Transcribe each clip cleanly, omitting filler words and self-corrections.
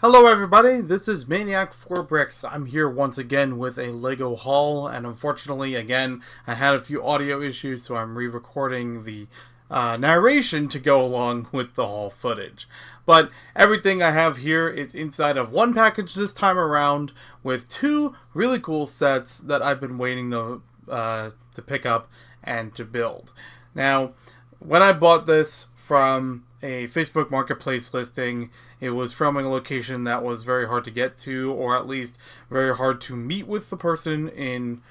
Hello everybody, this is Maniac 4 Bricks. I'm here once again with a LEGO haul, and unfortunately, again, I had a few audio issues, so I'm re-recording the narration to go along with the haul footage. But everything I have here is inside of one package this time around, with two really cool sets that I've been waiting to pick up and to build. Now, when I bought this from a Facebook Marketplace listing, it was from a location that was very hard to get to, or at least very hard to meet with the person in,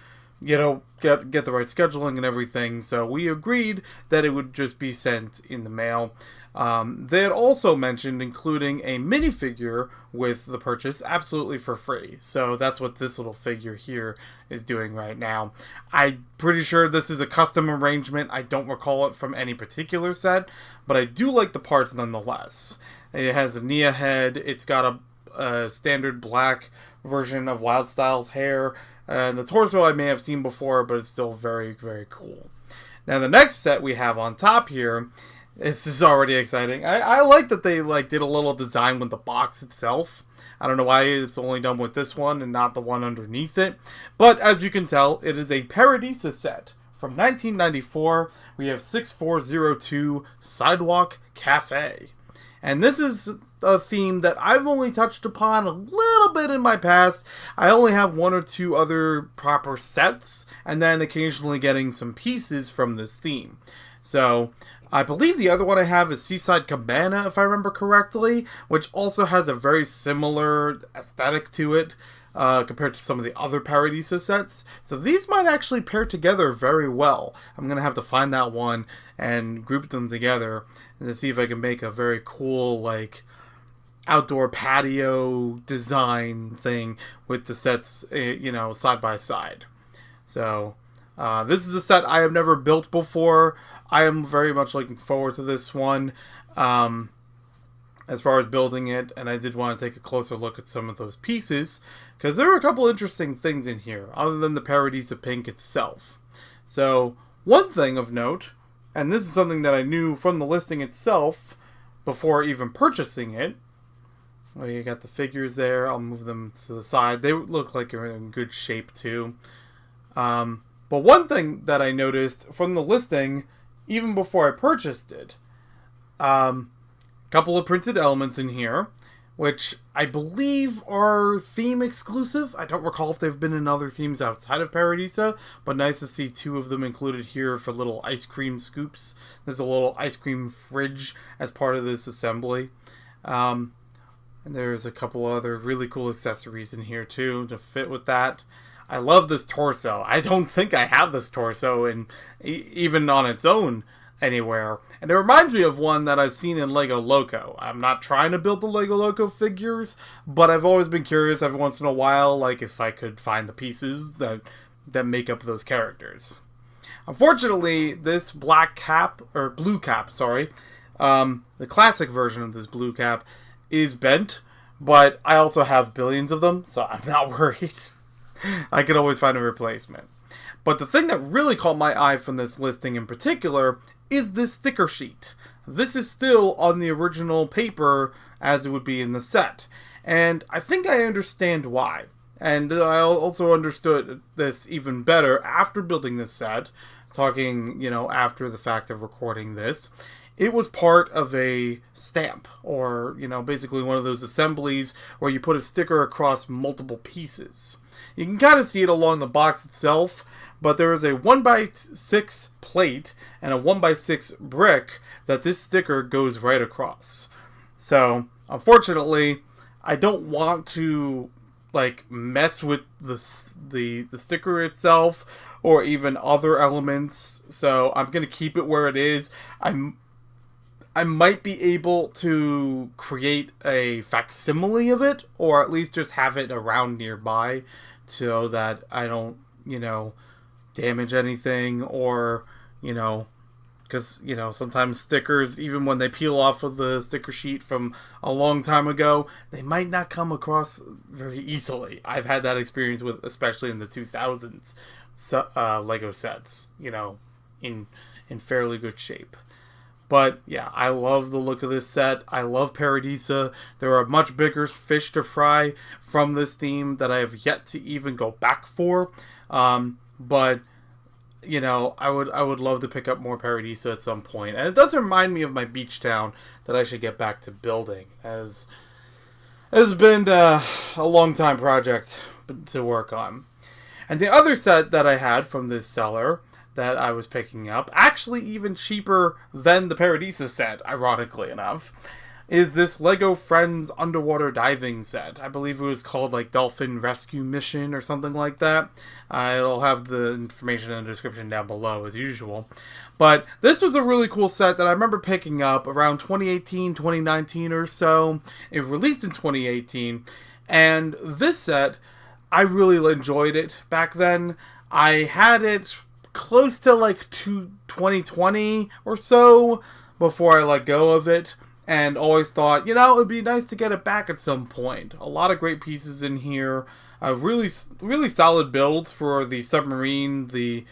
get the right scheduling and everything. So we agreed that it would just be sent in the mail. They had also mentioned including a minifigure with the purchase absolutely for free. So that's what this little figure here is doing right now. I'm pretty sure this is a custom arrangement. I don't recall it from any particular set, but I do like the parts nonetheless. It has a Nia head. It's got a standard black version of Wildstyle's hair. And the torso I may have seen before, but it's still very, very cool. Now the next set we have on top here, this is already exciting. I like that they did a little design with the box itself. I don't know why it's only done with this one and not the one underneath it. But as you can tell, it is a Paradisa set. From 1994, we have 6402 Sidewalk Cafe. And this is a theme that I've only touched upon a little bit in my past. I only have one or two other proper sets, and then occasionally getting some pieces from this theme. So, I believe the other one I have is Seaside Cabana, if I remember correctly, which also has a very similar aesthetic to it compared to some of the other Paradisa sets. So these might actually pair together very well. I'm going to have to find that one and group them together and to see if I can make a very cool, outdoor patio design thing with the sets, side by side. So, this is a set I have never built before. I am very much looking forward to this one as far as building it, and I did want to take a closer look at some of those pieces, because there are a couple interesting things in here, other than the Paradisa pink itself. So, one thing of note, and this is something that I knew from the listing itself before even purchasing it. Well, you got the figures there. I'll move them to the side. They look like they're in good shape too. But one thing that I noticed from the listing, even before I purchased it, couple of printed elements in here, which I believe are theme exclusive. I don't recall if they've been in other themes outside of Paradisa, but nice to see two of them included here for little ice cream scoops. There's a little ice cream fridge as part of this assembly. And there's a couple other really cool accessories in here too to fit with that. I love this torso. I don't think I have this torso even on its own anywhere. And it reminds me of one that I've seen in Lego Loco. I'm not trying to build the Lego Loco figures, but I've always been curious every once in a while, if I could find the pieces that make up those characters. Unfortunately, this blue cap, the classic version of this blue cap is bent, but I also have billions of them, so I'm not worried. I could always find a replacement. But the thing that really caught my eye from this listing in particular is this sticker sheet. This is still on the original paper as it would be in the set. And I think I understand why. And I also understood this even better after building this set, talking, after the fact of recording this. It was part of a stamp, or, basically one of those assemblies where you put a sticker across multiple pieces. You can kind of see it along the box itself, but there is a 1x6 plate and a 1x6 brick that this sticker goes right across. So, unfortunately, I don't want to mess with the sticker itself or even other elements. So I'm gonna keep it where it is. I might be able to create a facsimile of it, or at least just have it around nearby so that I don't, damage anything, or, because, sometimes stickers, even when they peel off of the sticker sheet from a long time ago, they might not come across very easily. I've had that experience with, especially in the 2000s, Lego sets, in fairly good shape. But yeah, I love the look of this set. I love Paradisa. There are much bigger fish to fry from this theme that I have yet to even go back for. But you know, I would love to pick up more Paradisa at some point. And it does remind me of my beach town that I should get back to building, as has been a long time project to work on. And the other set that I had from this seller that I was picking up, actually even cheaper than the Paradisa set, ironically enough, is this LEGO Friends underwater diving set. I believe it was called like Dolphin Rescue Mission or something like that. It'll have the information in the description down below as usual. But this was a really cool set that I remember picking up around 2018, 2019 or so. It released in 2018. And this set, I really enjoyed it back then. I had it close to like 2020 or so before I let go of it. And always thought, you know, it would be nice to get it back at some point. A lot of great pieces in here. Really solid builds for the submarine, the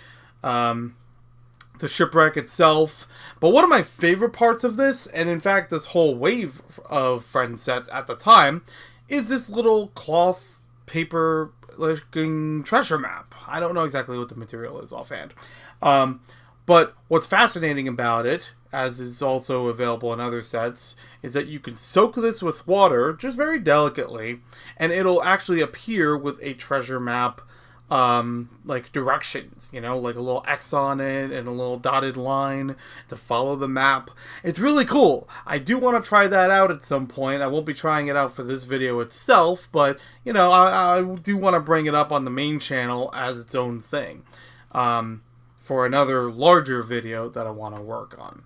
shipwreck itself. But one of my favorite parts of this, and in fact this whole wave of Friend sets at the time, is this little cloth paper looking treasure map. I don't know exactly what the material is offhand. But what's fascinating about it, as is also available in other sets, is that you can soak this with water, just very delicately, and it'll actually appear with a treasure map, like directions, you know, like a little X on it and a little dotted line to follow the map. It's really cool. I do want to try that out at some point. I won't be trying it out for this video itself, but, you know, I do want to bring it up on the main channel as its own thing. For another larger video that I want to work on.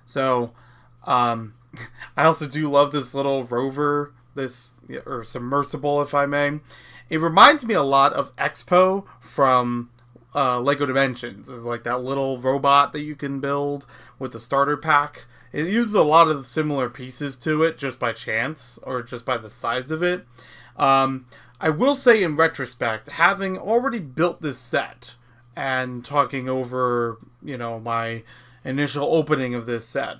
So, I also do love this little rover, or submersible, if I may. It reminds me a lot of Expo from LEGO Dimensions. It's like that little robot that you can build with the starter pack. It uses a lot of the similar pieces to it just by chance, or just by the size of it. I will say in retrospect, having already built this set, and talking over, you know, my initial opening of this set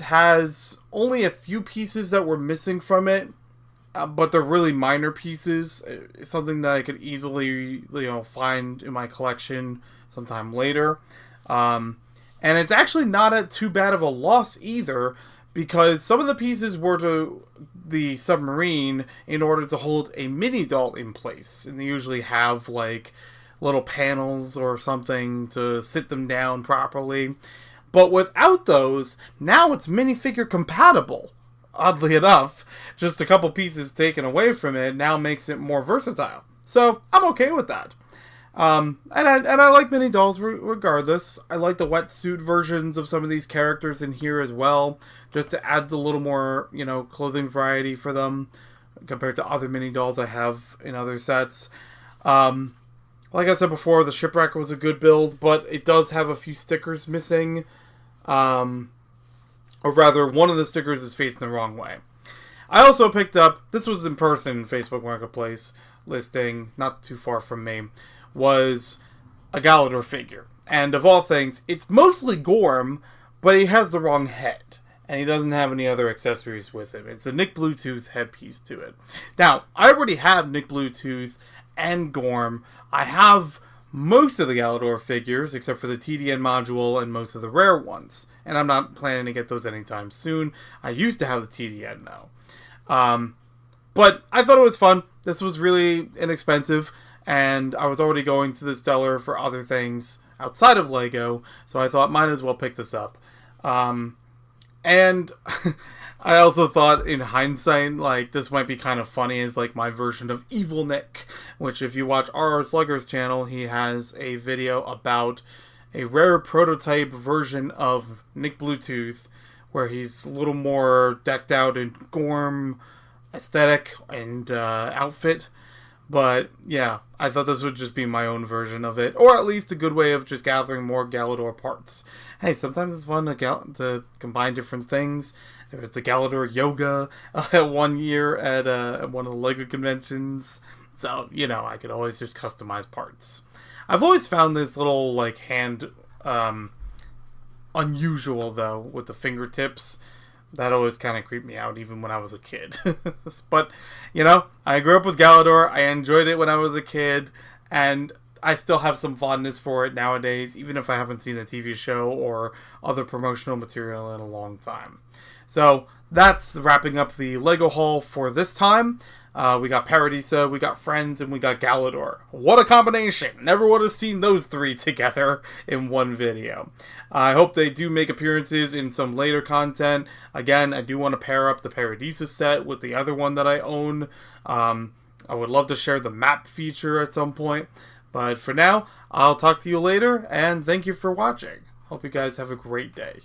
has only a few pieces that were missing from it, but they're really minor pieces. It's something that I could easily, you know, find in my collection sometime later. And it's actually not too bad of a loss either, because some of the pieces were to the submarine in order to hold a mini doll in place. And they usually have, like, little panels or something to sit them down properly. But without those, now it's minifigure compatible. Oddly enough, just a couple pieces taken away from it now makes it more versatile. So, I'm okay with that. And I like mini dolls regardless. I like the wetsuit versions of some of these characters in here as well, just to add a little more, you know, clothing variety for them compared to other mini dolls I have in other sets. Like I said before, the shipwreck was a good build, but it does have a few stickers missing. Or rather, one of the stickers is facing the wrong way. I also picked up, this was in person, Facebook Marketplace listing, not too far from me, was a GALIDOR figure. And of all things, it's mostly Gorm, but he has the wrong head. And he doesn't have any other accessories with him. It's a Nick Bluetooth headpiece to it. Now, I already have Nick Bluetooth and Gorm. I have most of the GALIDOR figures, except for the TDN module and most of the rare ones. And I'm not planning to get those anytime soon. I used to have the TDN, though. But I thought it was fun. This was really inexpensive, and I was already going to the seller for other things outside of LEGO, so I thought might as well pick this up. And I also thought, in hindsight, like, this might be kind of funny as, like, my version of Evil Nick, which, if you watch R.R. Slugger's channel, he has a video about a rare prototype version of Nick Bluetooth, where he's a little more decked out in Gorm aesthetic and outfit. But, yeah, I thought this would just be my own version of it, or at least a good way of just gathering more GALIDOR parts. Hey, sometimes it's fun to combine different things. There was the GALIDOR yoga 1 year at one of the LEGO conventions. So, you know, I could always just customize parts. I've always found this little, like, hand unusual, though, with the fingertips. That always kind of creeped me out, even when I was a kid. But, you know, I grew up with GALIDOR. I enjoyed it when I was a kid. And I still have some fondness for it nowadays, even if I haven't seen the TV show or other promotional material in a long time. So that's wrapping up the LEGO haul for this time. We got Paradisa, we got Friends, and we got GALIDOR. What a combination! Never would have seen those three together in one video. I hope they do make appearances in some later content. Again, I do want to pair up the Paradisa set with the other one that I own. I would love to share the map feature at some point. But for now, I'll talk to you later, and thank you for watching. Hope you guys have a great day.